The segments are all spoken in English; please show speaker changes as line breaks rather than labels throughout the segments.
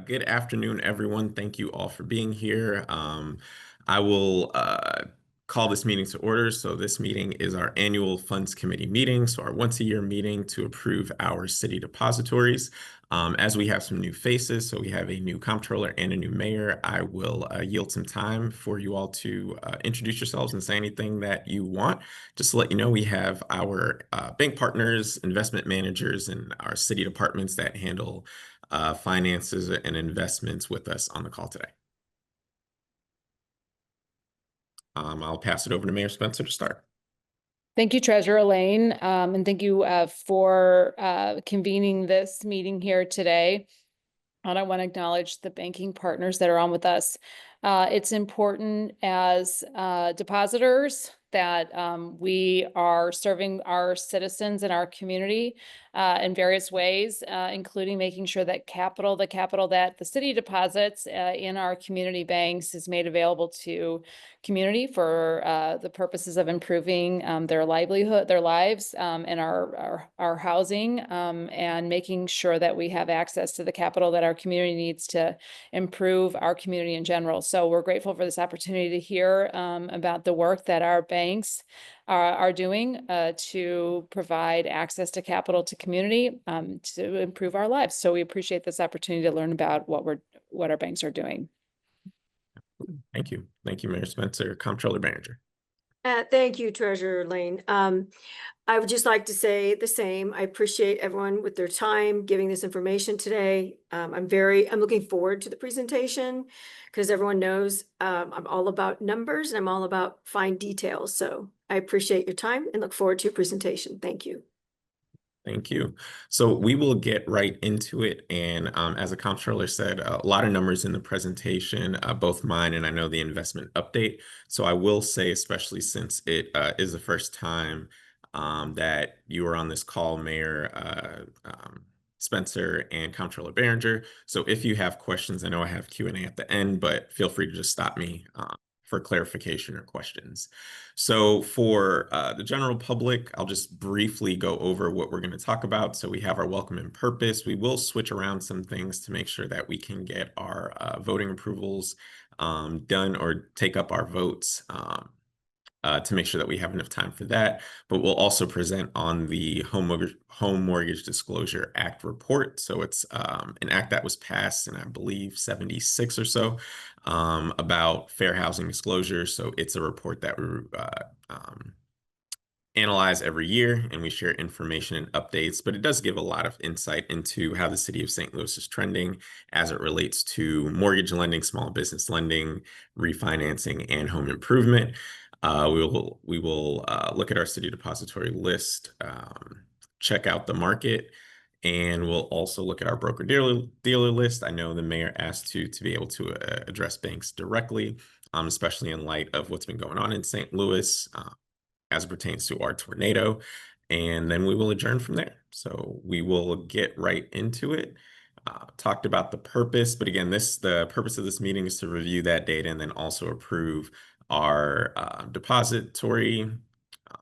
Good afternoon, everyone. Thank you all for being here. I will call this meeting to order. So this meeting is our annual Funds Committee meeting, so our once-a-year meeting to approve our city depositories. As we have some new faces, so we have a new comptroller and a new mayor, I will yield some time for you all to introduce yourselves and say anything that you want. Just to let you know, we have our bank partners, investment managers, and our city departments that handle finances and investments with us on the call today. I'll pass it over to Mayor Spencer to start.
Thank you, Treasurer Lane, and thank you for convening this meeting here today. And I want to acknowledge the banking partners that are on with us. It's important as depositors that we are serving our citizens and our community in various ways, including making sure that the capital that the city deposits in our community banks is made available to community for the purposes of improving their livelihood, their lives, and our housing, and making sure that we have access to the capital that our community needs to improve our community in general. So we're grateful for this opportunity to hear about the work that our banks are doing to provide access to capital to community to improve our lives. So we appreciate this opportunity to learn about what our banks are doing.
Thank you. Thank you, Mayor Spencer. Comptroller Behringer.
Thank you, Treasurer Lane. I would just like to say the same. I appreciate everyone with their time giving this information today. I'm looking forward to the presentation because everyone knows I'm all about numbers and I'm all about fine details. So I appreciate your time and look forward to your presentation. Thank you.
Thank you. So we will get right into it. And as the comptroller said, a lot of numbers in the presentation, both mine and I know the investment update. So I will say, especially since it is the first time that you are on this call, Mayor Spencer and Comptroller Behringer. So if you have questions, I know I have Q&A at the end, but feel free to just stop me for clarification or questions. So for the general public, I'll just briefly go over what we're going to talk about. So we have our welcome and purpose. We will switch around some things to make sure that we can get our voting approvals done or take up our votes to make sure that we have enough time for that. But we'll also present on the Home Mortgage Disclosure Act report. So it's an act that was passed in, I believe, 76 or so about fair housing disclosure. So it's a report that we analyze every year, and we share information and updates, but it does give a lot of insight into how the city of St. Louis is trending as it relates to mortgage lending, small business lending, refinancing, and home improvement. We will look at our city depository list, check out the market, and we'll also look at our broker-dealer list. I know the mayor asked to be able to address banks directly, especially in light of what's been going on in St. Louis as it pertains to our tornado. And then we will adjourn from there. So we will get right into it. Talked about the purpose, but again, the purpose of this meeting is to review that data and then also approve our depository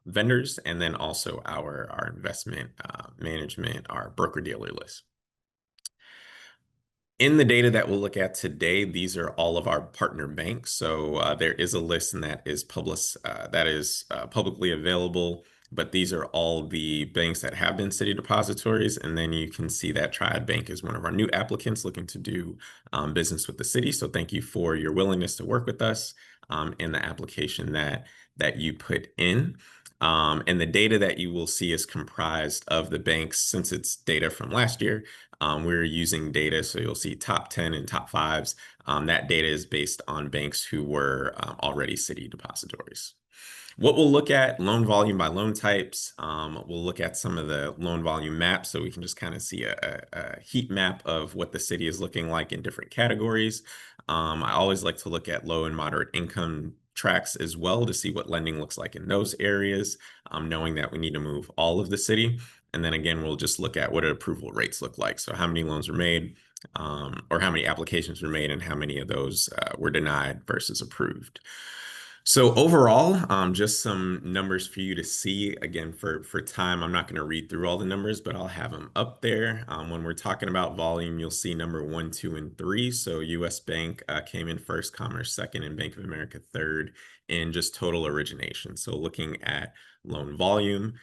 vendors, and then also our investment management, our broker-dealer list. In the data that we'll look at today, these are all of our partner banks. So there is a list, and that is publicly available. But these are all the banks that have been city depositories. And then you can see that Triad Bank is one of our new applicants looking to do business with the city. So thank you for your willingness to work with us in the application that you put in. And the data that you will see is comprised of the banks. Since it's data from last year, we're using data. So you'll see top 10 and top 5s. That data is based on banks who were already city depositories. What we'll look at, loan volume by loan types. We'll look at some of the loan volume maps so we can just kind of see a heat map of what the city is looking like in different categories. I always like to look at low and moderate income tracks as well to see what lending looks like in those areas, knowing that we need to move all of the city. And then again, we'll just look at what approval rates look like. So how many loans were made, or how many applications were made, and how many of those were denied versus approved. So overall, just some numbers for you to see. Again, for time, I'm not going to read through all the numbers, but I'll have them up there. When we're talking about volume, you'll see number 1, 2, and 3. So U.S. Bank came in first, Commerce second, and Bank of America third in just total origination. So looking at loan volume.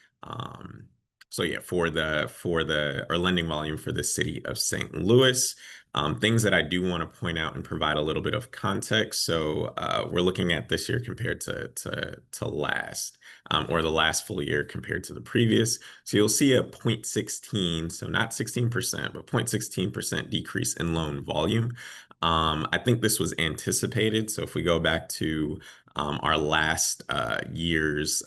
So yeah, for the or lending volume for the city of St. Louis. Things that I do want to point out and provide a little bit of context. So we're looking at this year compared to last, or the last full year compared to the previous. So you'll see a 0.16, so not 16%, but 0.16% decrease in loan volume. I think this was anticipated. So if we go back to our last year's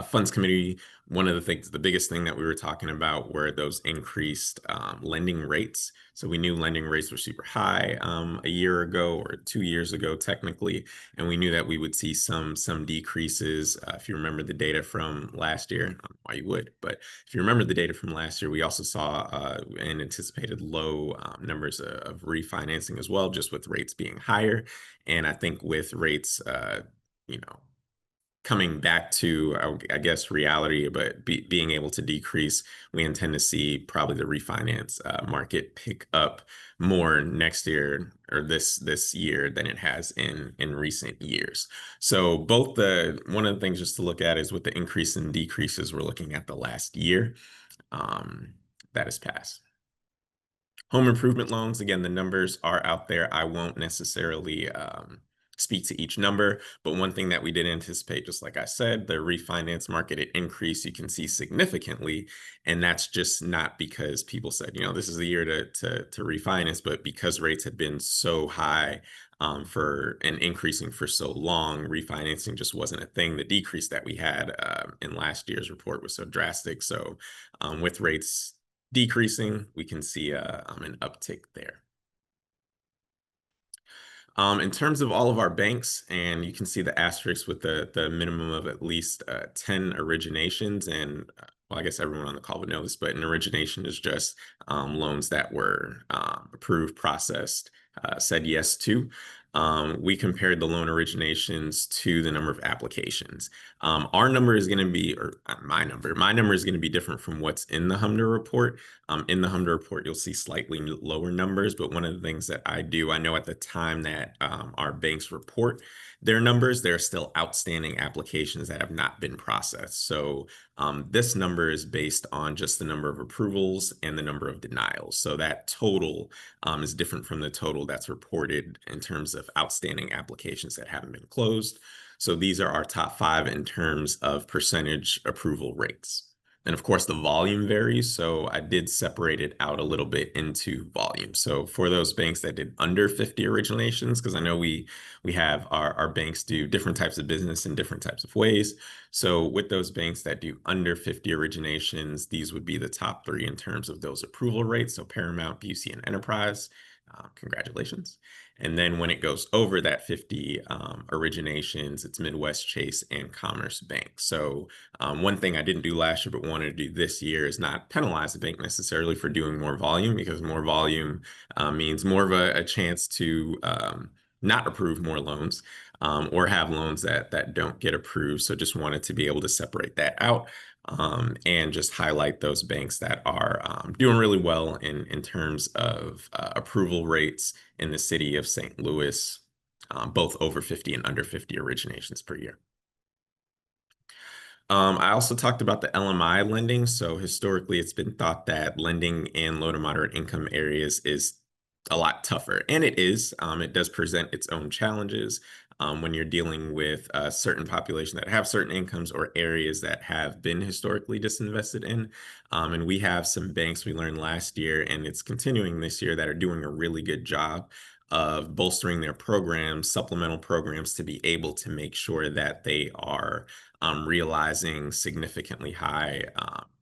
funds committee, one of the things, the biggest thing that we were talking about were those increased lending rates. So we knew lending rates were super high a year ago or 2 years ago, technically, and we knew that we would see some decreases. If you remember the data from last year, I don't know why you would, but if you remember the data from last year, we also saw and anticipated low numbers of refinancing as well, just with rates being higher. And I think with rates, you know, coming back to, I guess, reality, but being able to decrease, we intend to see probably the refinance market pick up more next year or this year than it has in recent years. So both one of the things just to look at is with the increase and decreases, we're looking at the last year that has passed. Home improvement loans, again, the numbers are out there. I won't necessarily speak to each number, but one thing that we did anticipate, just like I said, the refinance market, it increased, you can see significantly, and that's just not because people said, you know, this is the year to refinance, but because rates had been so high for and increasing for so long, refinancing just wasn't a thing. The decrease that we had in last year's report was so drastic. So with rates decreasing, we can see an uptick there. In terms of all of our banks, and you can see the asterisk with the minimum of at least 10 originations. And well, I guess everyone on the call would know this, but an origination is just loans that were approved, processed, said yes to. We compared the loan originations to the number of applications. Our number is going to be, or my number is going to be different from what's in the HMDA report. In the HMDA report, you'll see slightly lower numbers, but one of the things that I know at the time that our banks report their numbers, there are still outstanding applications that have not been processed. So this number is based on just the number of approvals and the number of denials. So that total is different from the total that's reported in terms of outstanding applications that haven't been closed. So these are our top 5 in terms of percentage approval rates. And of course, the volume varies. So I did separate it out a little bit into volume. So for those banks that did under 50 originations, because I know we have our banks do different types of business in different types of ways. So with those banks that do under 50 originations, these would be the top 3 in terms of those approval rates. So Paramount, Busey, and Enterprise. Congratulations. And then when it goes over that 50 originations, it's Midwest, Chase, and Commerce Bank. So one thing I didn't do last year, but wanted to do this year is not penalize the bank necessarily for doing more volume, because more volume means more of a chance to not approve more loans or have loans that don't get approved. So just wanted to be able to separate that out. And just highlight those banks that are doing really well in terms of approval rates in the city of St. Louis, both over 50 and under 50 originations per year. I also talked about the LMI lending. So historically, it's been thought that lending in low to moderate income areas is a lot tougher, and it is. It does present its own challenges when you're dealing with a certain population that have certain incomes or areas that have been historically disinvested in. And we have some banks we learned last year, and it's continuing this year, that are doing a really good job of bolstering their programs, supplemental programs, to be able to make sure that they are realizing significantly high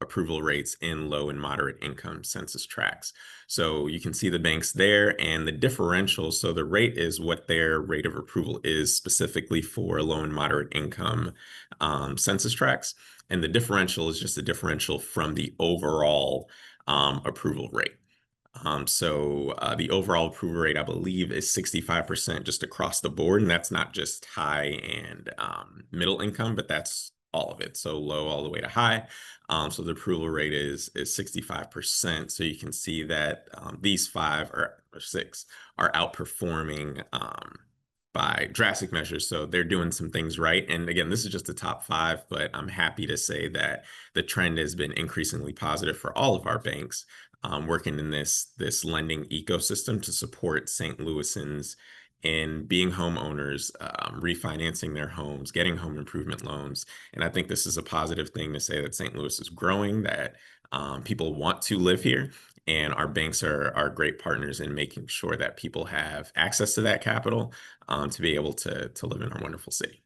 approval rates in low and moderate income census tracts. So you can see the banks there and the differential. So the rate is what their rate of approval is specifically for low and moderate income census tracts. And the differential is just a differential from the overall approval rate. The overall approval rate, I believe, is 65% just across the board. And that's not just high and middle income, but that's all of it. So low all the way to high. So the approval rate is 65%. So you can see that these five or six are outperforming by drastic measures. So they're doing some things right. And again, this is just the top five, but I'm happy to say that the trend has been increasingly positive for all of our banks working in this lending ecosystem to support St. Louisans in being homeowners, refinancing their homes, getting home improvement loans. And I think this is a positive thing to say that St. Louis is growing, that people want to live here. And our banks are great partners in making sure that people have access to that capital to be able to live in our wonderful city.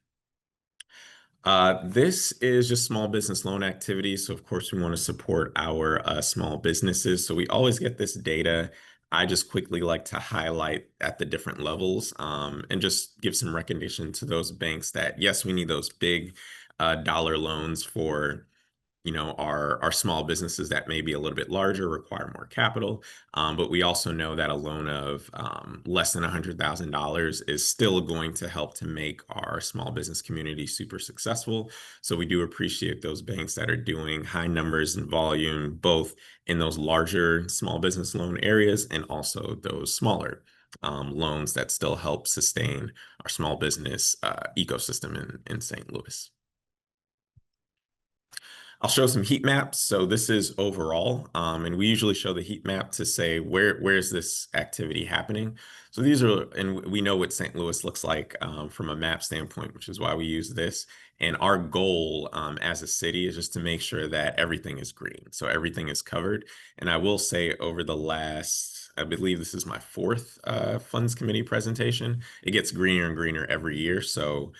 This is just small business loan activity. So of course we want to support our small businesses. So we always get this data. I just quickly like to highlight at the different levels and just give some recognition to those banks that, yes, we need those big dollar loans for our small businesses that may be a little bit larger, require more capital. But we also know that a loan of less than $100,000 is still going to help to make our small business community super successful. So we do appreciate those banks that are doing high numbers and volume, both in those larger small business loan areas and also those smaller loans that still help sustain our small business ecosystem in St. Louis. I'll show some heat maps. So this is overall, and we usually show the heat map to say where is this activity happening. So these are, and we know what St. Louis looks like from a map standpoint, which is why we use this. And our goal as a city is just to make sure that everything is green. So everything is covered. And I will say over the last, I believe this is my fourth Funds Committee presentation, it gets greener and greener every year. So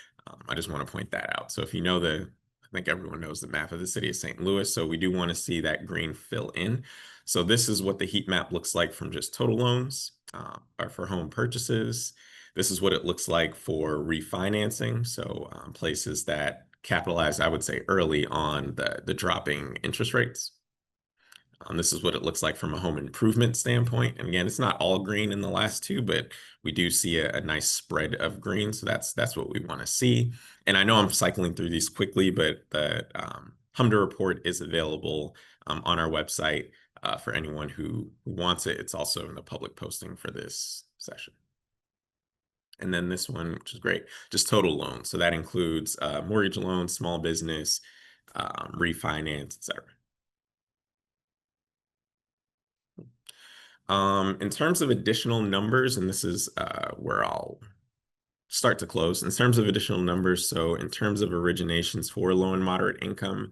I just want to point that out. So if you know I think everyone knows the map of the city of St. Louis, so we do want to see that green fill in. So this is what the heat map looks like from just total loans or for home purchases. This is what it looks like for refinancing. So places that capitalize, I would say, early on the dropping interest rates. This is what it looks like from a home improvement standpoint. And again, it's not all green in the last two, but we do see a nice spread of green. So that's what we want to see. And I know I'm cycling through these quickly, but the HMDA report is available on our website for anyone who wants it. It's also in the public posting for this session. And then this one, which is great, just total loans. So that includes mortgage loans, small business, refinance, et cetera. In terms of additional numbers, and this is where I'll start to close. In terms of additional numbers, so in terms of originations for low and moderate income,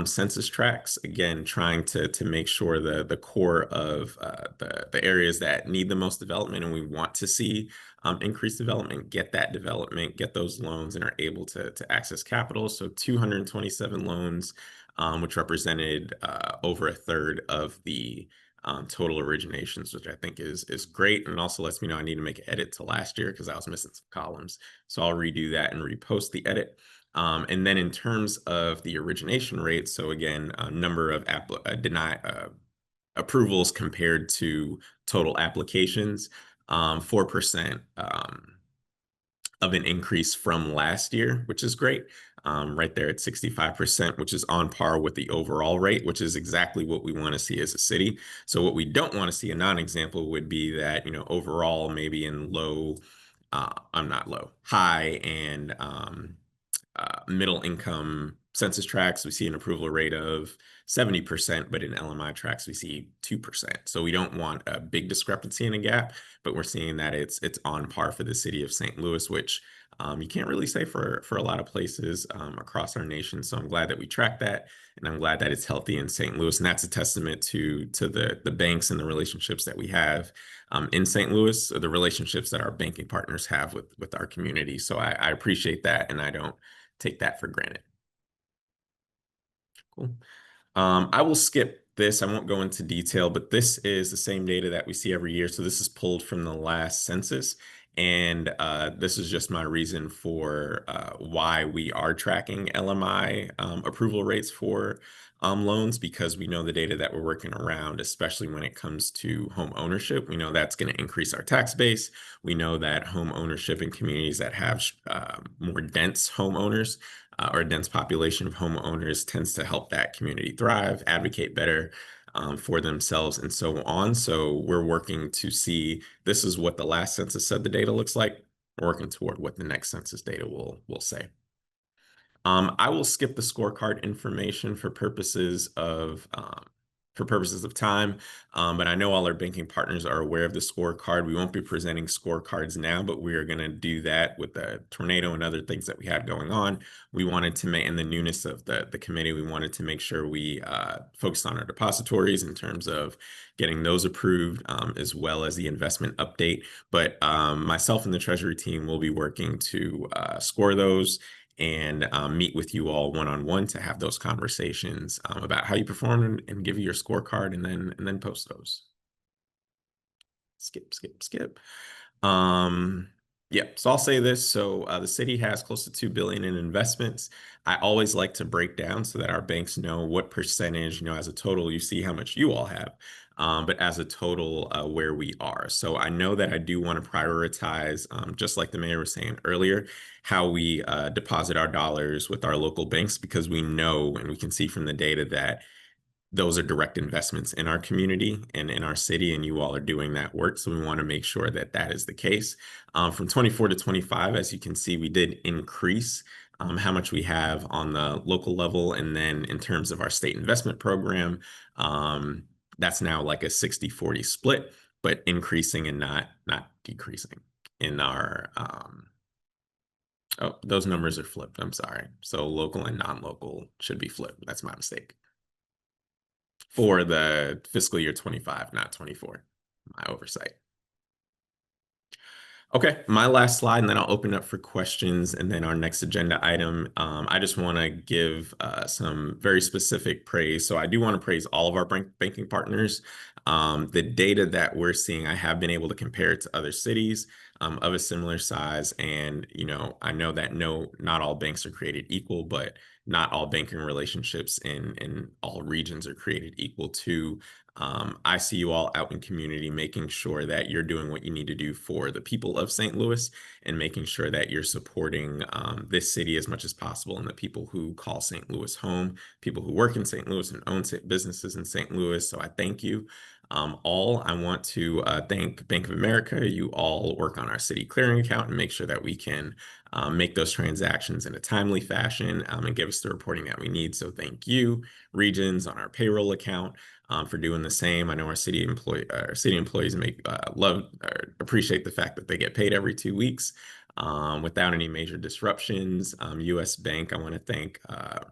census tracts, again, trying to make sure the core of the areas that need the most development and we want to see increased development, get that development, get those loans and are able to access capital. So 227 loans, which represented over a third of the total originations, which I think is great. And also lets me know I need to make an edit to last year because I was missing some columns. So I'll redo that and repost the edit. And then in terms of the origination rate, so again, number of approvals compared to total applications, 4% of an increase from last year, which is great. Right there at 65%, which is on par with the overall rate, which is exactly what we want to see as a city. So what we don't want to see, a non-example would be that, overall maybe in high and middle income census tracts, we see an approval rate of 70%, but in LMI tracts, we see 2%. So we don't want a big discrepancy in a gap, but we're seeing that it's on par for the city of St. Louis, which you can't really say for a lot of places across our nation. So I'm glad that we track that, and I'm glad that it's healthy in St. Louis. And that's a testament to the banks and the relationships that we have in St. Louis, the relationships that our banking partners have with our community. So I appreciate that, and I don't take that for granted. Cool. I will skip this. I won't go into detail, but this is the same data that we see every year. So this is pulled from the last census. And this is just my reason for why we are tracking LMI approval rates for loans, because we know the data that we're working around, especially when it comes to home ownership. We know that's going to increase our tax base. We know that home ownership in communities that have more dense homeowners or a dense population of homeowners tends to help that community thrive, advocate better for themselves, and so on. So we're working to see, this is what the last census said the data looks like. We're working toward what the next census data will say. I will skip the scorecard information for purposes of time, but I know all our banking partners are aware of the scorecard. We won't be presenting scorecards now, but we are going to do that with the tornado and other things that we had going on. We wanted to make, in the newness of the committee, we wanted to make sure we focused on our depositories in terms of getting those approved, as well as the investment update. But myself and the Treasury team will be working to score those and meet with you all one-on-one to have those conversations about how you perform and give you your scorecard, and then post those. Skip. Yeah, so I'll say this. So the city has close to $2 billion in investments. I always like to break down so that our banks know what percentage, as a total, you see how much you all have, but as a total, where we are. So I know that I do want to prioritize, just like the mayor was saying earlier, how we deposit our dollars with our local banks, because we know and we can see from the data that those are direct investments in our community and in our city, and you all are doing that work. So we want to make sure that that is the case. From 24 to 25, as you can see, we did increase how much we have on the local level. And then in terms of our state investment program, that's now like a 60-40 split, but increasing and not decreasing in our, oh, those numbers are flipped. I'm sorry. So local and non-local should be flipped. That's my mistake. For the fiscal year 25, not 24. My oversight. Okay, my last slide, and then I'll open up for questions. And then our next agenda item, I just want to give some very specific praise. So I do want to praise all of our banking partners. The data that we're seeing, I have been able to compare it to other cities of a similar size. And, I know that not all banks are created equal, but not all banking relationships in all regions are created equal too. I see you all out in community making sure that you're doing what you need to do for the people of St. Louis, and making sure that you're supporting this city as much as possible, and the people who call St. Louis home, people who work in St. Louis and own businesses in St. Louis. So I thank you. I want to thank Bank of America. You all work on our city clearing account and make sure that we can make those transactions in a timely fashion, and give us the reporting that we need. So thank you. Regions on our payroll account for doing the same. I know our city employees appreciate the fact that they get paid every 2 weeks without any major disruptions. U.S. Bank, I want to thank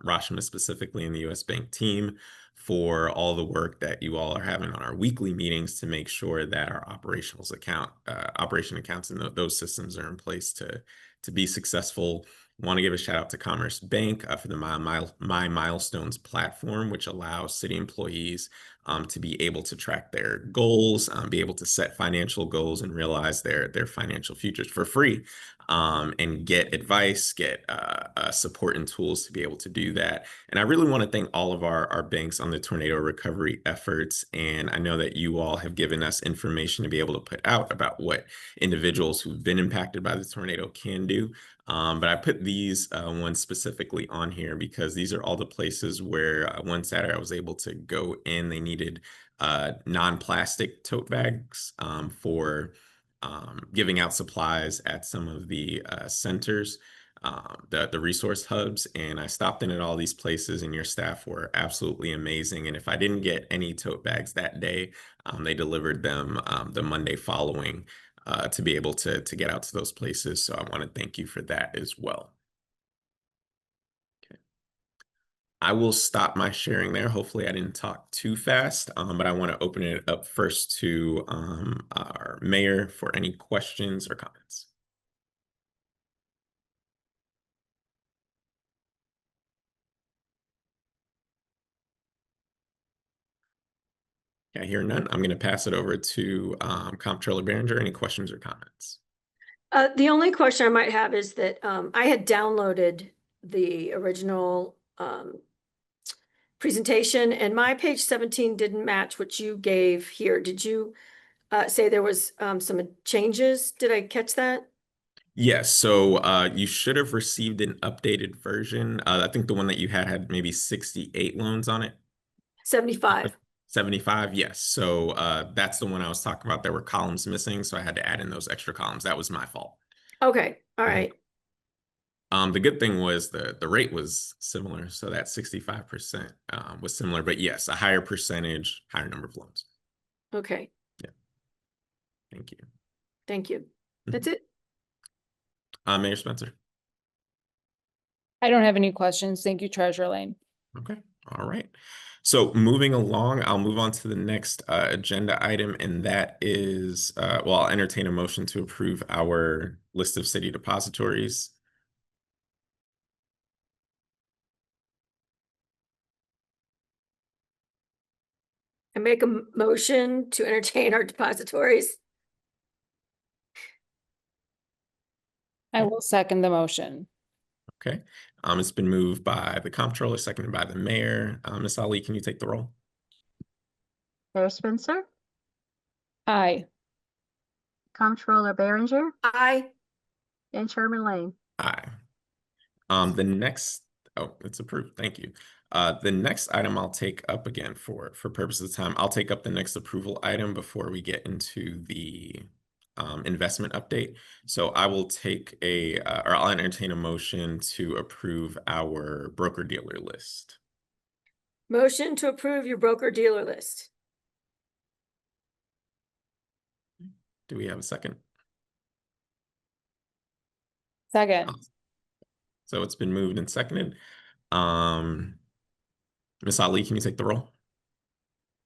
Rashma specifically and the U.S. Bank team for all the work that you all are having on our weekly meetings to make sure that our operation accounts and those systems are in place to be successful. Want to give a shout out to Commerce Bank for the My Milestones platform, which allows city employees to be able to track their goals, be able to set financial goals and realize their financial futures for free, and get advice, get support and tools to be able to do that. And I really want to thank all of our banks on the tornado recovery efforts. And I know that you all have given us information to be able to put out about what individuals who've been impacted by the tornado can do. But I put these ones specifically on here because these are all the places where one Saturday I was able to go in. They needed non-plastic tote bags for giving out supplies at some of the centers, the resource hubs. And I stopped in at all these places, and your staff were absolutely amazing. And if I didn't get any tote bags that day, they delivered them the Monday following to be able to get out to those places. So I want to thank you for that as well. Okay. I will stop my sharing there. Hopefully I didn't talk too fast, but I want to open it up first to our mayor for any questions or comments. I hear none. I'm going to pass it over to Comptroller Behringer. Any questions or comments?
The only question I might have is that I had downloaded the original presentation, and my page 17 didn't match what you gave here. Did you say there was some changes? Did I catch that?
Yes, so you should have received an updated version. I think the one that you had maybe 68 loans on it.
75.
75, yes. So that's the one I was talking about. There were columns missing, so I had to add in those extra columns. That was my fault.
Okay, all right.
The good thing was the rate was similar, so that 65% was similar, but yes, a higher percentage, higher number of loans.
Okay,
Thank you.
thank you. That's it.
Mayor Spencer.
I don't have any questions. Thank you, Treasurer Lane.
Okay, all right. So moving along, I'll move on to the next agenda item, and that is, well, I'll entertain a motion to approve our list of city depositories.
I make a motion to entertain our depositories.
I will second the motion.
Okay, it's been moved by the comptroller, seconded by the mayor. Ms. Ali, can you take the roll?
Mayor Spencer,
Aye.
Comptroller Behringer,
Aye.
and Chairman Lane.
Aye. The next, oh, it's approved. Thank you. The next item I'll take up again for purposes of time. I'll take up the next approval item before we get into the investment update. So I will take or I'll entertain a motion to approve our broker dealer list.
Motion to approve your broker dealer list.
Do we have a second?
Second.
So it's been moved and seconded. Ms. Ali, can you take the roll?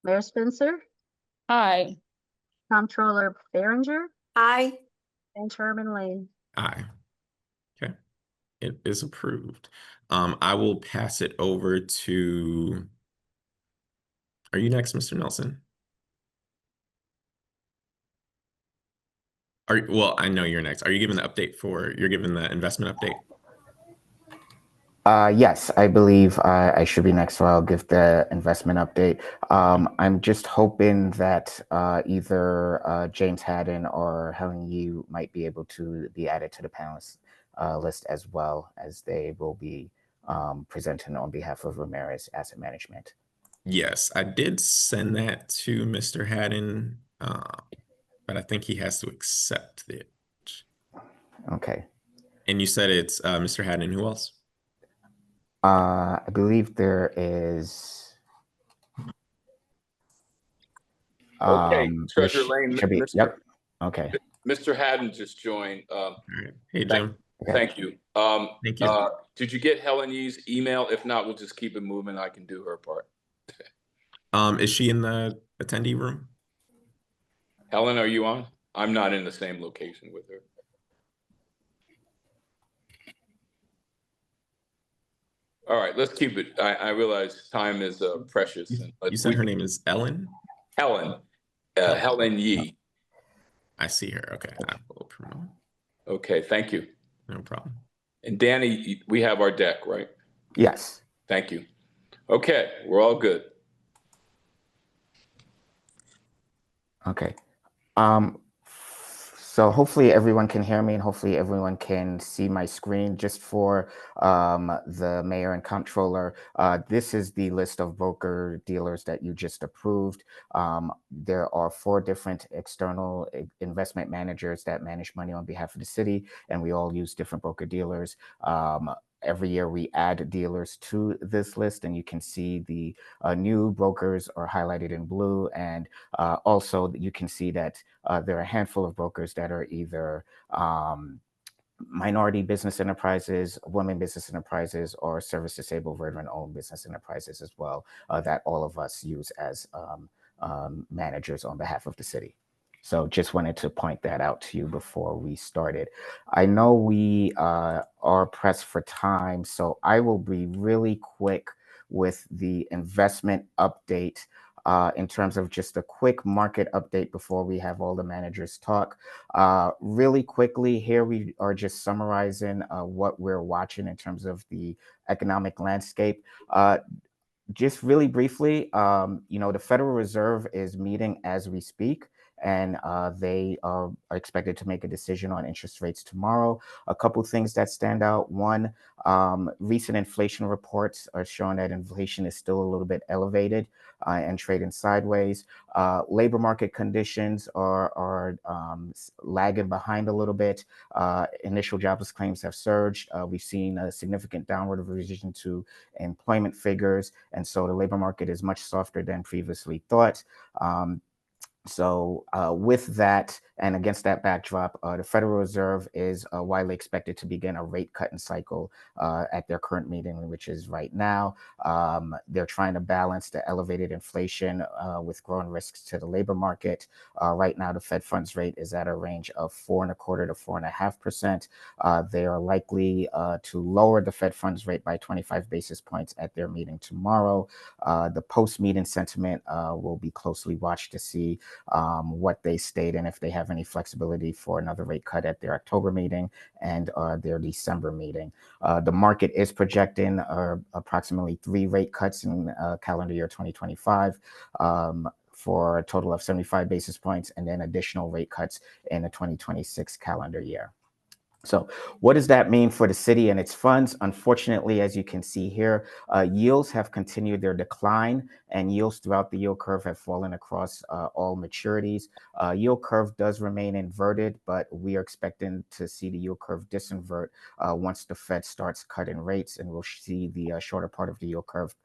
Mayor Spencer,
Aye.
Comptroller Behringer,
Aye.
and Chairman Lane.
Aye. Okay. It is approved. I will pass it over to, are you next, Mr. Nelson? Well, I know you're next. Are you giving the update you're giving the investment update?
Yes, I believe I should be next, so I'll give the investment update. I'm just hoping that either James Haddon or Helen Yu might be able to be added to the panelist list as well, as they will be presenting on behalf of Ramirez Asset Management.
Yes, I did send that to Mr. Haddon, but I think he has to accept it.
Okay.
And you said it's Mr. Haddon. Who else?
I believe there is.
Okay, Treasurer Lane,
Yep. Okay.
Mr. Haddon just joined.
All right. Hey, Jim.
Thank you.
Thank you.
Did you get Helen Yee's email? If not, we'll just keep it moving. I can do her part.
Is she in the attendee room?
Helen, are you on? I'm not in the same location with her. All right, let's keep it. I realize time is precious.
You said her name is Ellen?
Helen. Helen Yee.
I see her. Okay. I will promote.
Okay, thank you.
No problem.
And Danny, we have our deck, right?
Yes.
Thank you. Okay, we're all good.
Okay. So hopefully everyone can hear me and hopefully everyone can see my screen. Just for the mayor and comptroller, this is the list of broker dealers that you just approved. There are 4 different external investment managers that manage money on behalf of the city, and we all use different broker dealers. Every year we add dealers to this list, and you can see the new brokers are highlighted in blue, and also you can see that there are a handful of brokers that are either minority business enterprises, women business enterprises, or service disabled veteran-owned business enterprises as well, that all of us use as managers on behalf of the city. So just wanted to point that out to you before we started. I know we are pressed for time, so I will be really quick with the investment update. in terms of just a quick market update before we have all the managers talk. Really quickly, here we are just summarizing what we're watching in terms of the economic landscape. Just really briefly, the Federal Reserve is meeting as we speak, and they are expected to make a decision on interest rates tomorrow. A couple things that stand out. One, recent inflation reports are showing that inflation is still a little bit elevated and trading sideways. Labor market conditions are lagging behind a little bit. Initial jobless claims have surged. We've seen a significant downward revision to employment figures, and so the labor market is much softer than previously thought. So with that, and against that backdrop, the Federal Reserve is widely expected to begin a rate cutting cycle at their current meeting, which is right now. They're trying to balance the elevated inflation with growing risks to the labor market. Right now, the Fed funds rate is at a range of 4.25% to 4.5%. They are likely to lower the Fed funds rate by 25 basis points at their meeting tomorrow. The post-meeting sentiment will be closely watched to see what they state and if they have any flexibility for another rate cut at their October meeting and their December meeting. The market is projecting approximately 3 rate cuts in calendar year 2025 for a total of 75 basis points, and then additional rate cuts in the 2026 calendar year. So what does that mean for the city and its funds? Unfortunately, as you can see here, yields have continued their decline, and yields throughout the yield curve have fallen across all maturities. Yield curve does remain inverted, but we are expecting to see the yield curve disinvert once the Fed starts cutting rates, and we'll see the shorter part of the yield curve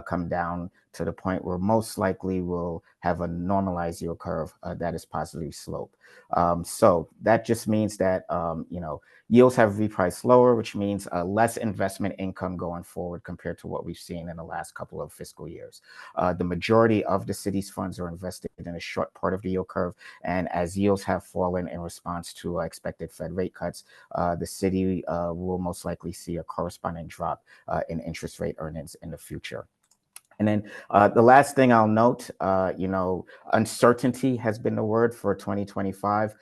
come down to the point where most likely we'll have a normalized yield curve that is positively sloped. So that just means that, yields have repriced lower, which means less investment income going forward compared to what we've seen in the last couple of fiscal years. The majority of the city's funds are invested in a short part of the yield curve, and as yields have fallen in response to expected Fed rate cuts, the city will most likely see a corresponding drop in interest rate earnings in the future. And then the last thing I'll note, uncertainty has been the word for 2025.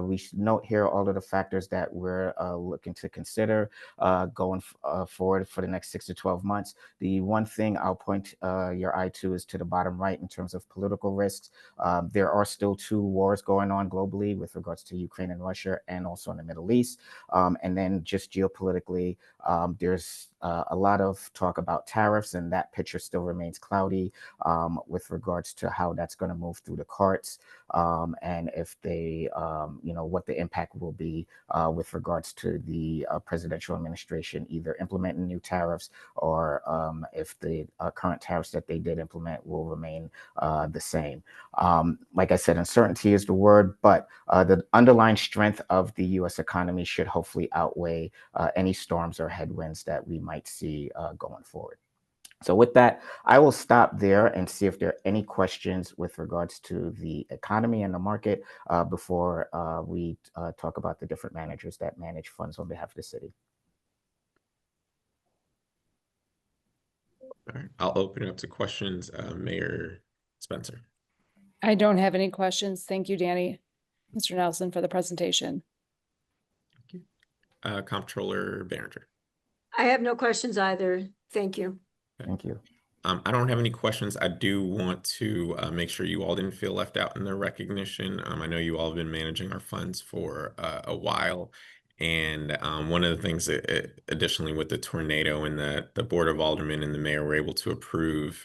We should note here all of the factors that we're looking to consider going forward for the next 6 to 12 months. The one thing I'll point your eye to is to the bottom right in terms of political risks. There are still 2 wars going on globally with regards to Ukraine and Russia, and also in the Middle East. And then just geopolitically, there's a lot of talk about tariffs, and that picture still remains cloudy with regards to how that's going to move through the courts, and if they, what the impact will be with regards to the presidential administration either implementing new tariffs, or if the current tariffs that they did implement will remain the same. Like I said, uncertainty is the word, but the underlying strength of the U.S. economy should hopefully outweigh any storms or headwinds that we might see going forward. So with that, I will stop there and see if there are any questions with regards to the economy and the market before we talk about the different managers that manage funds on behalf of the city.
All right, I'll open it up to questions. Mayor Spencer.
I don't have any questions. Thank you, Danny. Mr. Nelson, for the presentation.
Comptroller Behringer.
I have no questions either. Thank you.
Thank you.
I don't have any questions. I do want to make sure you all didn't feel left out in the recognition. I know you all have been managing our funds for a while. And one of the things, additionally, with the tornado, and the Board of Aldermen and the mayor were able to approve,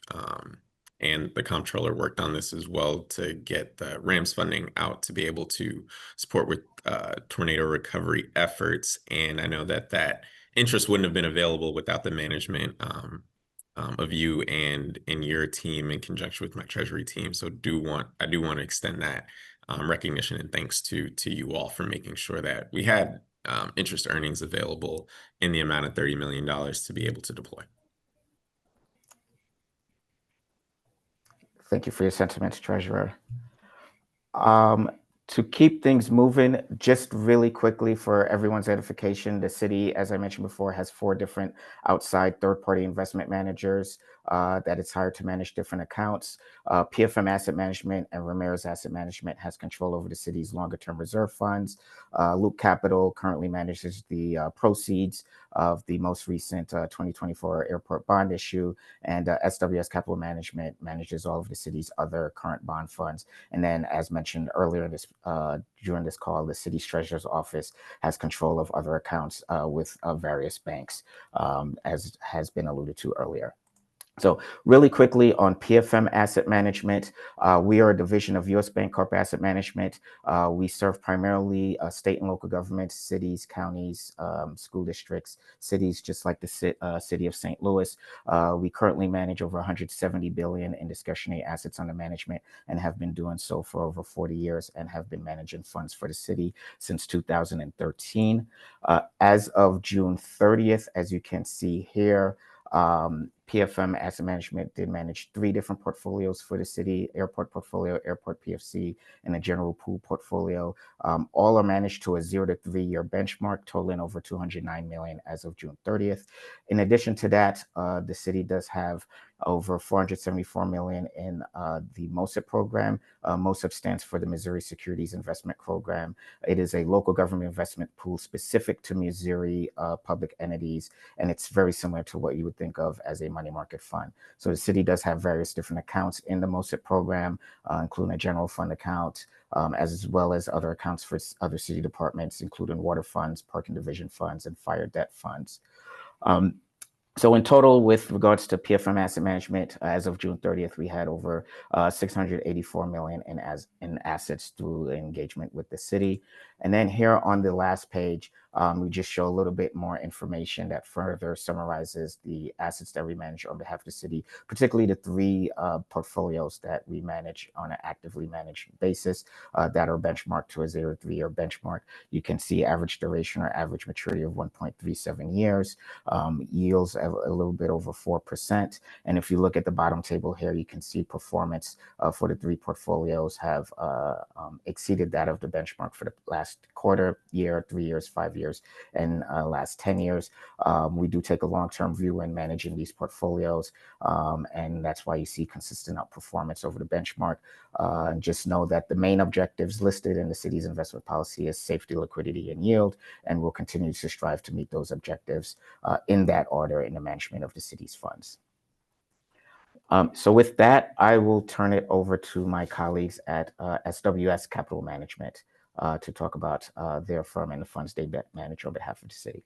and the comptroller worked on this as well, to get the RAMS funding out to be able to support with tornado recovery efforts. And I know that interest wouldn't have been available without the management of you and in your team in conjunction with my treasury team. So I do want to extend that recognition and thanks to you all for making sure that we had interest earnings available in the amount of $30 million to be able to deploy.
Thank you for your sentiments, Treasurer. To keep things moving, just really quickly for everyone's edification, the city, as I mentioned before, has 4 different outside third-party investment managers. that it's hired to manage different accounts. PFM Asset Management and Ramirez Asset Management has control over the city's longer-term reserve funds. Loop Capital currently manages the proceeds of the most recent 2024 airport bond issue, and SWS Capital Management manages all of the city's other current bond funds. And then, as mentioned earlier during this call, the city's treasurer's office has control of other accounts with various banks, as has been alluded to earlier. So really quickly on PFM Asset Management, we are a division of U.S. Bancorp Asset Management. We serve primarily state and local governments, cities, counties, school districts, cities just like the city of St. Louis. We currently manage over $170 billion in discretionary assets under management and have been doing so for over 40 years and have been managing funds for the city since 2013. As of June 30th, as you can see here, PFM Asset Management did manage 3 different portfolios for the city: airport portfolio, airport PFC, and a general pool portfolio. All are managed to a 0 to 3 year benchmark, totaling over $209 million as of June 30th. In addition to that, the city does have over $474 million in the MOSIP program. MOSIP stands for the Missouri Securities Investment Program. It is a local government investment pool specific to Missouri public entities, and it's very similar to what you would think of as a money market fund. So the city does have various different accounts in the MOSIP program, including a general fund account, as well as other accounts for other city departments, including water funds, parking division funds, and fire debt funds. So in total, with regards to PFM Asset Management, as of June 30th, we had over $684 million in assets through engagement with the city. And then here on the last page, we just show a little bit more information that further summarizes the assets that we manage on behalf of the city, particularly the 3 portfolios that we manage on an actively managed basis that are benchmarked to a 0 to 3 year benchmark. You can see average duration or average maturity of 1.37 years, yields a little bit over 4%. And if you look at the bottom table here, you can see performance for the 3 portfolios have exceeded that of the benchmark for the last quarter, year, 3 years, 5 years, and last 10 years. We do take a long-term view when managing these portfolios, and that's why you see consistent outperformance over the benchmark. Just know that the main objectives listed in the city's investment policy is safety, liquidity, and yield, and we'll continue to strive to meet those objectives in that order in the management of the city's funds. So with that, I will turn it over to my colleagues at SWS Capital Management to talk about their firm and the funds they manage on behalf of the city.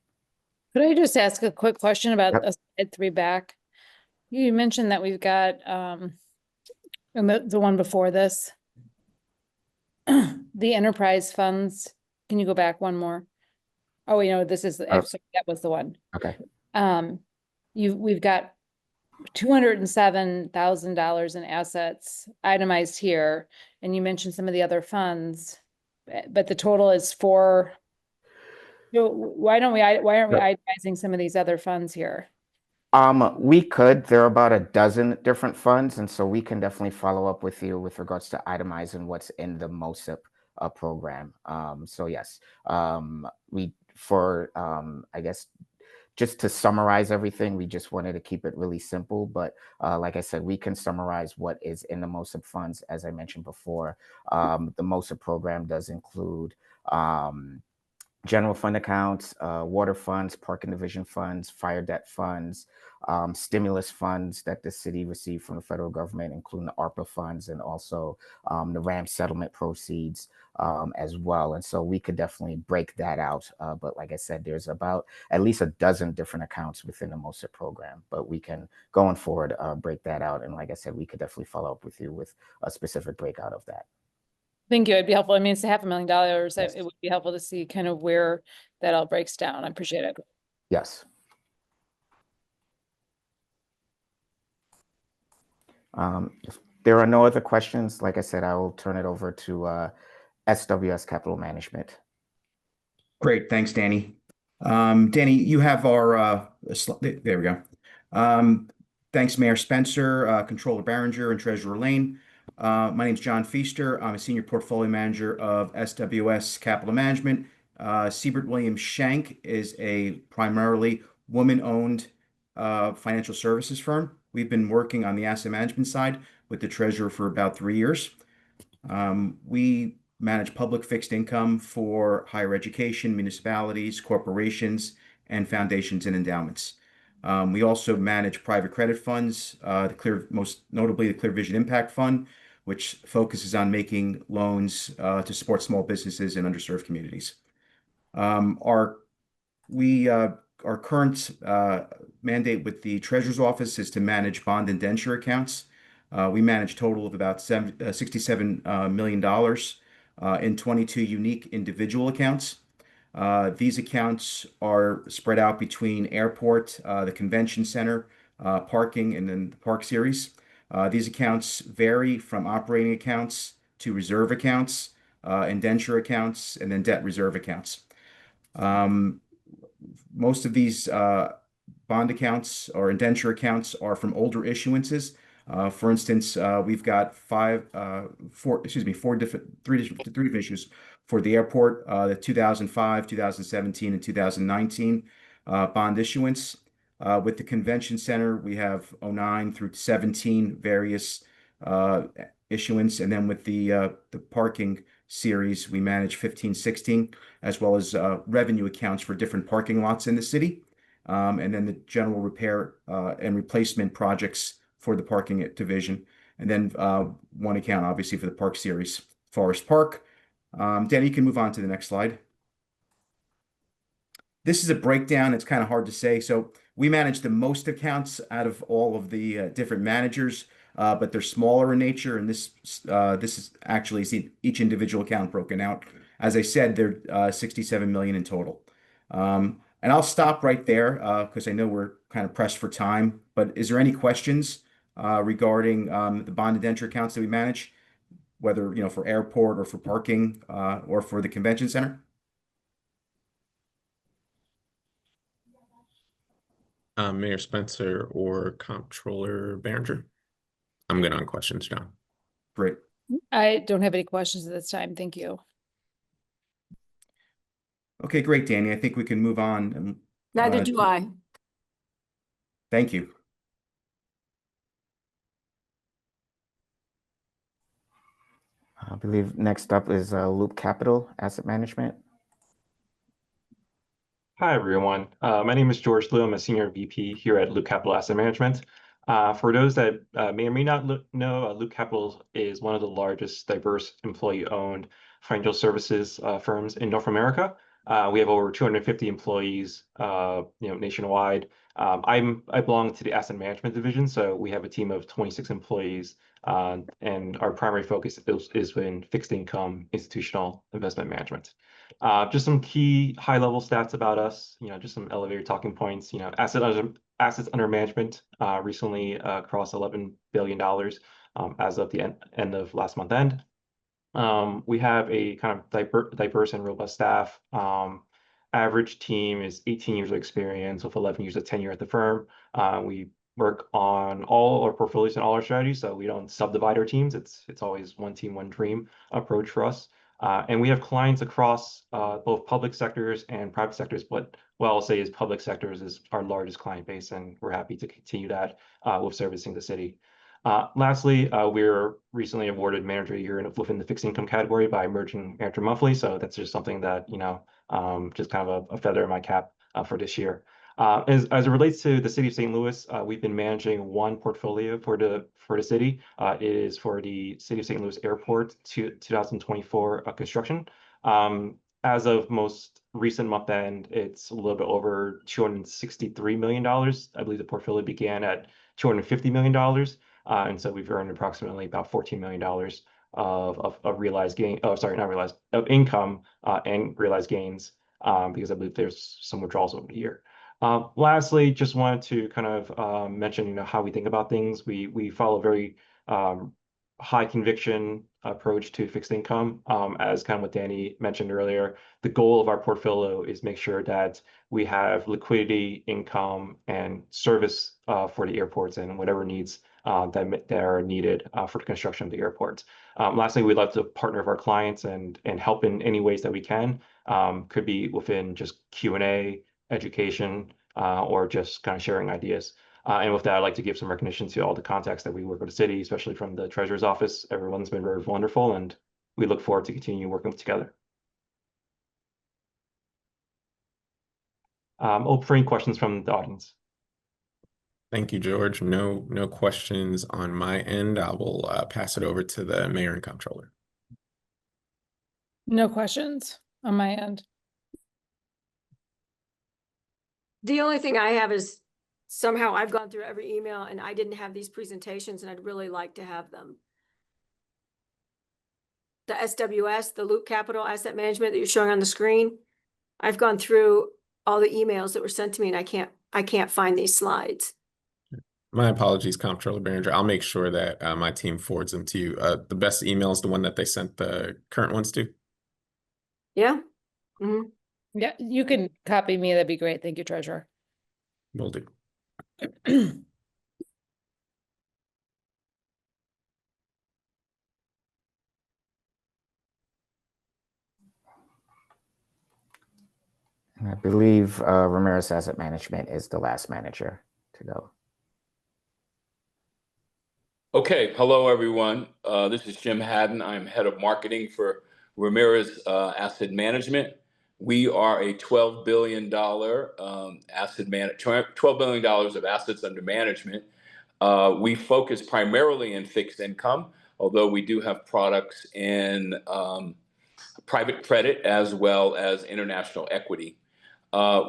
Could I just ask a quick question about
Yep.
slide 3 back? You mentioned that we've got and the one before this, the enterprise funds. Can you go back one more? Oh, wait, no, this is sorry, that was the one.
Okay.
We've got $207,000 in assets itemized here, and you mentioned some of the other funds, but the total is 4. Why aren't we itemizing some of these other funds here?
We could. There are about a dozen different funds, and so we can definitely follow up with you with regards to itemizing what's in the MOSIP program. So yes, I guess just to summarize everything, we just wanted to keep it really simple. But like I said, we can summarize what is in the MOSIP funds. As I mentioned before, the MOSIP program does include general fund accounts, water funds, parking division funds, fire debt funds, stimulus funds that the city received from the federal government, including the ARPA funds and also the RAM settlement proceeds as well. And so we could definitely break that out. But like I said, there's about at least a dozen different accounts within the MOSIP program, but we can, going forward, break that out. And like I said, we could definitely follow up with you with a specific breakout of that.
Thank you. It'd be helpful. I mean, it's $500,000.
Yes.
It would be helpful to see kind of where that all breaks down. I appreciate it.
Yes. If there are no other questions, like I said, I will turn it over to SWS Capital Management.
Great. Thanks, Danny. Danny, you have our, there we go. Thanks, Mayor Spencer, Controller Barringer, and Treasurer Lane. My name is John Feaster. I'm a Senior Portfolio Manager of SWS Capital Management. Siebert Williams Shank is a primarily woman-owned financial services firm. We've been working on the asset management side with the treasurer for about 3 years. We manage public fixed income for higher education, municipalities, corporations, and foundations and endowments. We also manage private credit funds, most notably the Clear Vision Impact Fund, which focuses on making loans to support small businesses in underserved communities. Our current mandate with the Treasurer's Office is to manage bond indenture accounts. We manage a total of about $67 million in 22 unique individual accounts. These accounts are spread out between airport, the convention center, parking, and then the park series. These accounts vary from operating accounts to reserve accounts, indenture accounts, and then debt reserve accounts. Most of these bond accounts or indenture accounts are from older issuances. For instance, we've got three different issues for the airport, the 2005, 2017, and 2019 bond issuance. With the convention center, we have 09 through 17 various issuance, and then with the parking series, we manage 15, 16, as well as revenue accounts for different parking lots in the city, and then the general repair and replacement projects for the parking division, and then one account, obviously, for the park series, Forest Park. Danny, you can move on to the next slide. This is a breakdown. It's kind of hard to say. So we manage the most accounts out of all of the different managers, but they're smaller in nature. And this is actually each individual account broken out. As I said, they're 67 million in total. And I'll stop right there because I know we're kind of pressed for time. But is there any questions regarding the bond indenture accounts that we manage, whether for airport or for parking or for the convention center?
Mayor Spencer or Comptroller Behringer? I'm good on questions, John.
Great.
I don't have any questions at this time. Thank you.
Okay, great, Danny. I think we can move on. And,
Neither do I.
Thank you.
I believe next up is Loop Capital Asset Management.
Hi, everyone. My name is George Liu. I'm a Senior VP here at Loop Capital Asset Management. For those that may or may not know, Loop Capital is one of the largest diverse employee-owned financial services firms in North America. We have over 250 employees, nationwide. I belong to the asset management division, so we have a team of 26 employees, and our primary focus is in fixed income institutional investment management. Just some key high-level stats about us, just some elevator talking points. Assets under management recently crossed $11 billion as of the end of last month end. We have a kind of diverse and robust staff. Average team is 18 years of experience with 11 years of tenure at the firm. We work on all our portfolios and all our strategies, so we don't subdivide our teams. It's always one team, one dream approach for us. And we have clients across both public sectors and private sectors, but what I'll say is public sectors is our largest client base, and we're happy to continue that with servicing the city. Lastly, we were recently awarded Manager of the Year within the fixed income category by Emerging Manager Monthly, so that's just something that, just kind of a feather in my cap for this year. As it relates to the city of St. Louis, we've been managing one portfolio for the city. It is for the city of St. Louis Airport 2024 construction. As of most recent month end, it's a little bit over $263 million. I believe the portfolio began at $250 million. And so we've earned approximately about $14 million of realized gain. Oh, sorry, not realized, of income and realized gains, because I believe there's some withdrawals over the year. Lastly, just wanted to kind of mention, how we think about things. We follow a very high conviction approach to fixed income. As kind of what Danny mentioned earlier, the goal of our portfolio is make sure that we have liquidity, income, and service for the airports and whatever needs that are needed for the construction of the airport. Lastly, we love to partner with our clients and help in any ways that we can. Could be within just Q&A, education, or just kind of sharing ideas. And with that, I'd like to give some recognition to all the contacts that we work with the city, especially from the treasurer's office. Everyone's been very wonderful, and we look forward to continue working together. Open for any questions from the audience.
Thank you, George. No questions on my end. I will pass it over to the mayor and comptroller.
No questions on my end.
The only thing I have is somehow I've gone through every email and I didn't have these presentations and I'd really like to have them. The SWS, the Loop Capital Asset Management that you're showing on the screen. I've gone through all the emails that were sent to me and I can't find these slides.
My apologies, Comptroller Behringer. I'll make sure that my team forwards them to you. The best email is the one that they sent the current ones to.
Yeah? Mhm.
Yeah, you can copy me. That'd be great. Thank you, Treasurer.
Will do.
And I believe Ramirez Asset Management is the last manager to go.
Okay, hello, everyone. This is Jim Haddon. I'm head of marketing for Ramirez Asset Management. We are a $12 billion $12 billion of assets under management. We focus primarily in fixed income, although we do have products in private credit as well as international equity.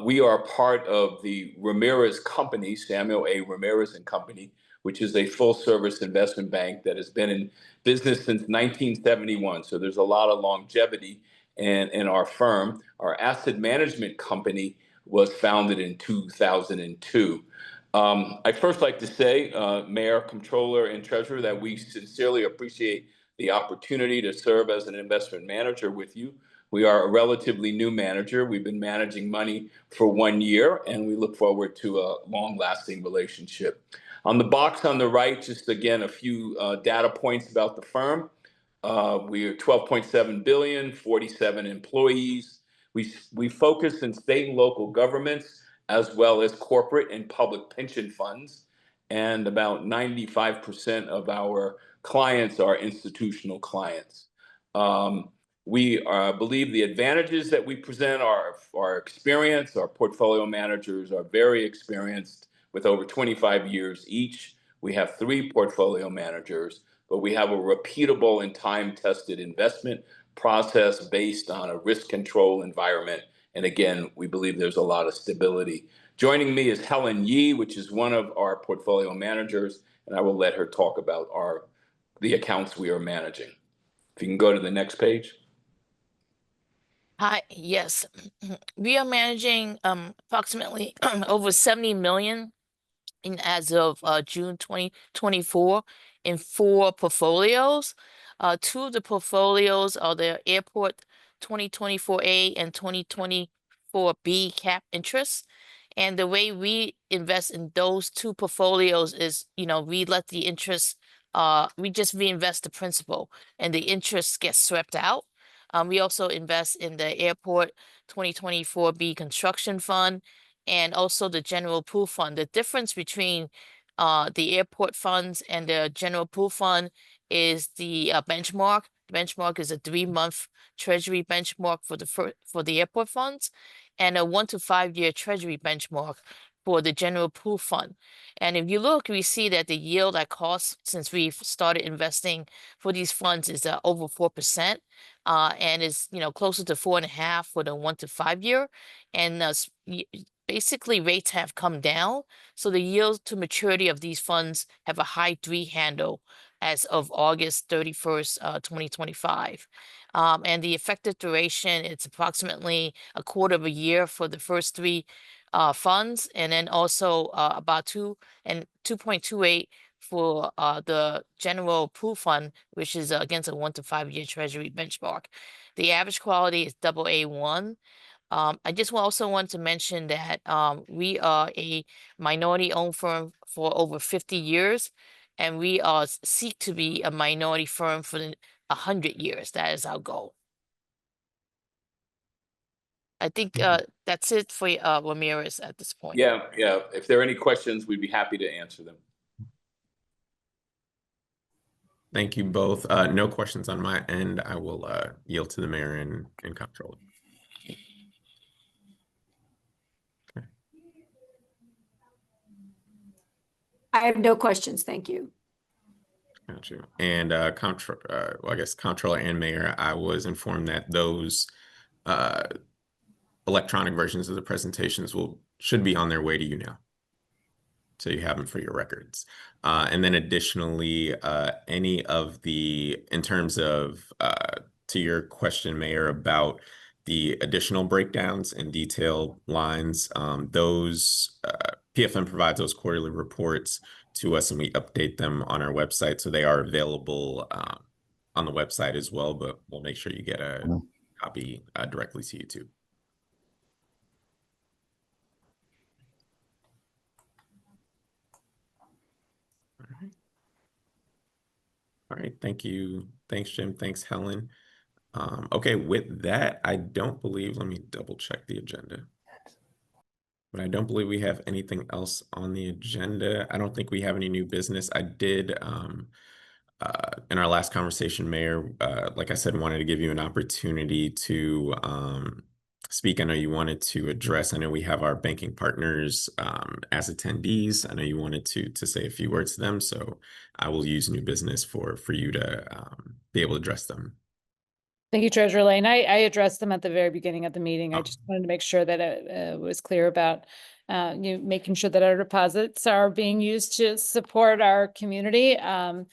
We are part of the Ramirez Company, Samuel A. Ramirez and Company, which is a full-service investment bank that has been in business since 1971. So there's a lot of longevity in our firm. Our asset management company was founded in 2002. I'd first like to say, Mayor, Comptroller, and Treasurer, that we sincerely appreciate the opportunity to serve as an investment manager with you. We are a relatively new manager. We've been managing money for 1 year, and we look forward to a long-lasting relationship. On the box on the right, just again, a few data points about the firm. We are 12.7 billion, 47 employees. We focus in state and local governments, as well as corporate and public pension funds. And about 95% of our clients are institutional clients. We believe the advantages that we present are our experience. Our portfolio managers are very experienced with over 25 years each. We have 3 portfolio managers, but we have a repeatable and time-tested investment process based on a risk control environment. And again, we believe there's a lot of stability. Joining me is Helen Yee, which is one of our portfolio managers, and I will let her talk about the accounts we are managing. If you can go to the next page.
Hi, yes. We are managing approximately over 70 million as of June 2024 in 4 portfolios. 2 of the portfolios are the Airport 2024A and 2024B cap interests. And the way we invest in those 2 portfolios is, we let the interest, we just reinvest the principal and the interest gets swept out. We also invest in the Airport 2024B construction fund and also the general pool fund. The difference between the airport funds and the general pool fund is the benchmark. The benchmark is a 3-month treasury benchmark for the airport funds and a 1 to 5 year treasury benchmark for the general pool fund. And if you look, we see that the yield at cost since we've started investing for these funds is over 4%, and is closer to 4.5 for the 1 to 5 year. And basically rates have come down, so the yield to maturity of these funds have a high 3 handle as of August 31st, 2025. And the effective duration, it's approximately a quarter of a year for the first 3 funds, and then also about 2.28 for the general pool fund, which is against a 1 to 5 year treasury benchmark. The average quality is AA1. I just also want to mention that we are a minority-owned firm for over 50 years, and we seek to be a minority firm for 100 years. That is our goal. I think that's it for Ramirez at this point.
Yeah, if there are any questions, we'd be happy to answer them.
Thank you both. No questions on my end. I will yield to the mayor and comptroller. Okay.
I have no questions. Thank you.
Got you. And well, I guess comptroller and mayor, I was informed that those electronic versions of the presentations should be on their way to you now. So you have them for your records. And then additionally, any of in terms of, to your question, Mayor, about the additional breakdowns and detailed lines, those PFM provides those quarterly reports to us and we update them on our website. So they are available on the website as well, but we'll make sure you get a copy directly to you too. All right, thank you. Thanks, Jim. Thanks, Helen. Okay, with that, I don't believe, let me double check the agenda. But I don't believe we have anything else on the agenda. I don't think we have any new business. I did, in our last conversation, Mayor, like I said, wanted to give you an opportunity to speak. I know you wanted to address, I know we have our banking partners as attendees. I know you wanted to say a few words to them, so I will use new business for you to be able to address them.
Thank you, Treasurer Lane. I addressed them at the very beginning of the meeting. I
Oh.
just wanted to make sure that it was clear about making sure that our deposits are being used to support our community and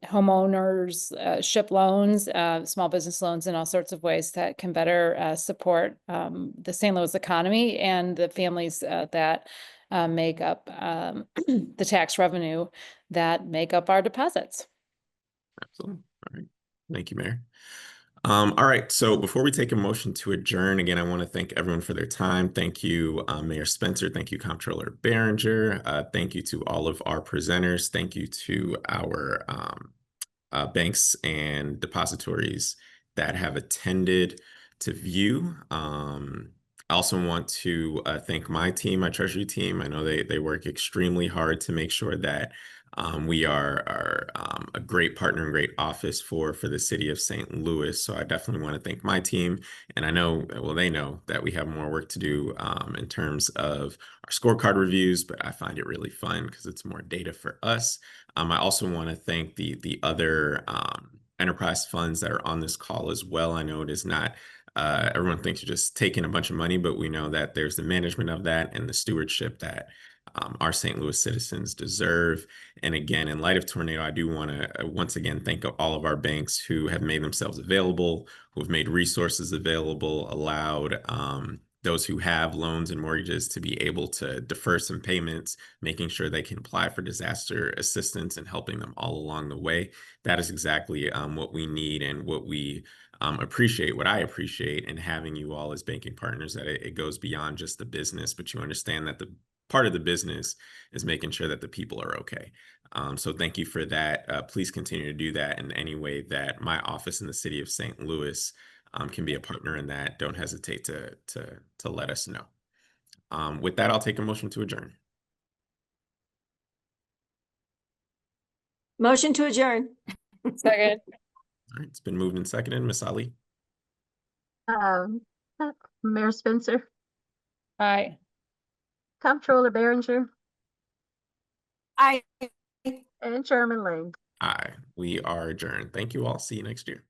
homeowners, ship loans, small business loans, and all sorts of ways that can better support the St. Louis economy and the families that make up the tax revenue that make up our deposits.
Absolutely. All right. Thank you, Mayor. All right, so before we take a motion to adjourn, again, I want to thank everyone for their time. Thank you, Mayor Spencer. Thank you, Comptroller Berenger. Thank you to all of our presenters. Thank you to our banks and depositories that have attended to view. I also want to thank my team, my Treasury team. I know they work extremely hard to make sure that we are a great partner and great office for the city of St. Louis. So I definitely want to thank my team. And I know, well, they know that we have more work to do in terms of our scorecard reviews, but I find it really fun because it's more data for us. I also want to thank the other enterprise funds that are on this call as well. I know it is not everyone thinks you're just taking a bunch of money, but we know that there's the management of that and the stewardship that our St. Louis citizens deserve. And again, in light of tornado, I do want to once again thank all of our banks who have made themselves available, who have made resources available, allowed those who have loans and mortgages to be able to defer some payments, making sure they can apply for disaster assistance and helping them all along the way. That is exactly what we need and what we appreciate, what I appreciate in having you all as banking partners, that it goes beyond just the business, but you understand that the part of the business is making sure that the people are okay. So thank you for that. Please continue to do that in any way that my office in the city of St. Louis can be a partner in that. Don't hesitate to let us know. With that, I'll take a motion to adjourn.
Motion to adjourn.
Second.
All right, it's been moved and seconded. Ms. Ali?
Mayor Spencer,
Aye.
Comptroller Berenger,
I
and Chairman Lane.
Aye, we are adjourned. Thank you all. See you next year.